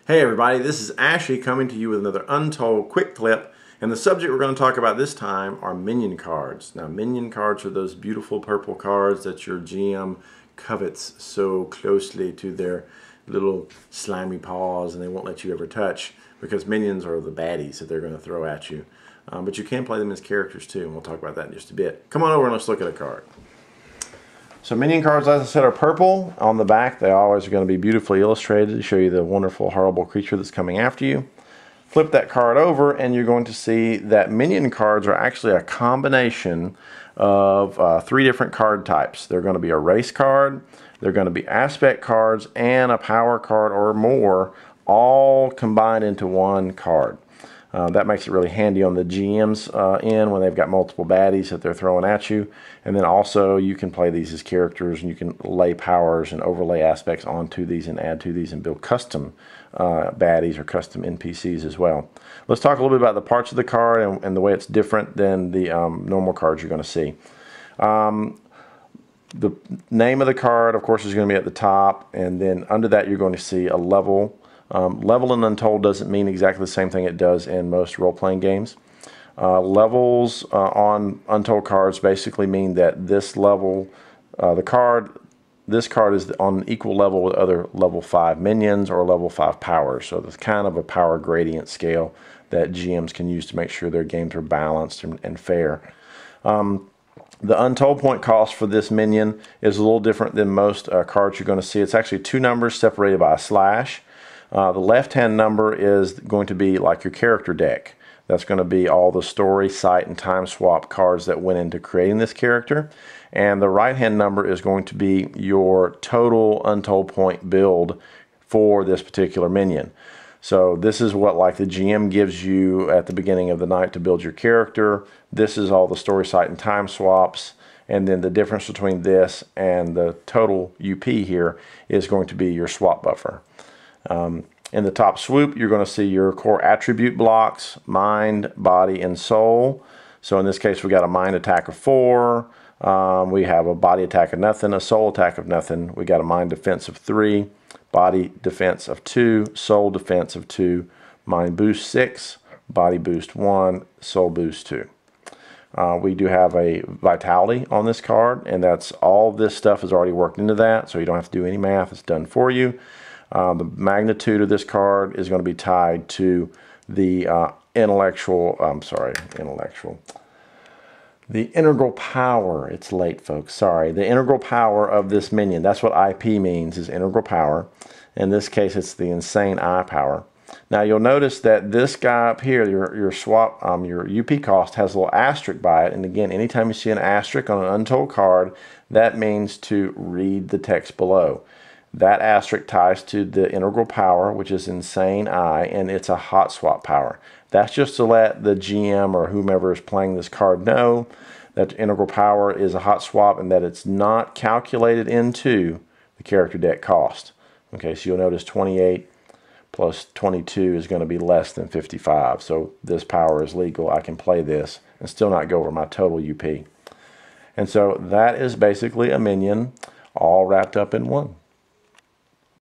Hey everybody, this is Ashy coming to you with another Untold quick clip, and the subject we're going to talk about this time are Minion cards. Now Minion cards are those beautiful purple cards that your GM covets so closely to their little slimy paws and they won't let you ever touch, because Minions are the baddies that they're going to throw at you. But you can play them as characters too, and we'll talk about that in just a bit. Come on over and let's look at a card. So Minion cards, as I said, are purple. On the back, they always are going to be beautifully illustrated to show you the wonderful, horrible creature that's coming after you. Flip that card over, and you're going to see that Minion cards are actually a combination of three different card types. They're going to be a race card, they're going to be aspect cards, and a power card or more, all combined into one card. That makes it really handy on the GM's end when they've got multiple baddies that they're throwing at you. And then also you can play these as characters, and you can lay powers and overlay aspects onto these and add to these and build custom baddies or custom NPCs as well. Let's talk a little bit about the parts of the card and the way it's different than the normal cards you're going to see. The name of the card, of course, is going to be at the top, and then under that you're going to see a level. Level in Untold doesn't mean exactly the same thing it does in most role-playing games. Levels on Untold cards basically mean that this level, this card is on an equal level with other level 5 minions or level 5 powers. So there's kind of a power gradient scale that GMs can use to make sure their games are balanced and fair. The Untold point cost for this minion is a little different than most cards you're going to see. It's actually 2 numbers separated by a slash. The left-hand number is going to be like your character deck. That's going to be all the story, sight, and time swap cards that went into creating this character. And the right-hand number is going to be your total Untold point build for this particular minion. So this is what like the GM gives you at the beginning of the night to build your character. This is all the story, sight, and time swaps. And then the difference between this and the total UP here is going to be your swap buffer. In the top swoop, you're going to see your core attribute blocks: mind, body, and soul. So in this case, we got a mind attack of 4. We have a body attack of nothing, a soul attack of nothing. We got a mind defense of 3, body defense of 2, soul defense of 2, mind boost 6, body boost 1, soul boost 2. We do have a vitality on this card, and that's all this stuff is already worked into that, so you don't have to do any math. It's done for you. The magnitude of this card is going to be tied to the the integral power. It's late, folks. Sorry. The integral power of this minion. That's what IP means, is integral power. In this case, it's the insane eye power. Now you'll notice that this guy up here, your UP cost, has a little asterisk by it. And again, anytime you see an asterisk on an Untold card, that means to read the text below. That asterisk ties to the integral power, which is insane eye, and it's a hot swap power. That's just to let the GM or whomever is playing this card know that integral power is a hot swap and that it's not calculated into the character deck cost. Okay, so you'll notice 28 plus 22 is going to be less than 55. So this power is legal. I can play this and still not go over my total UP. And so that is basically a minion all wrapped up in one.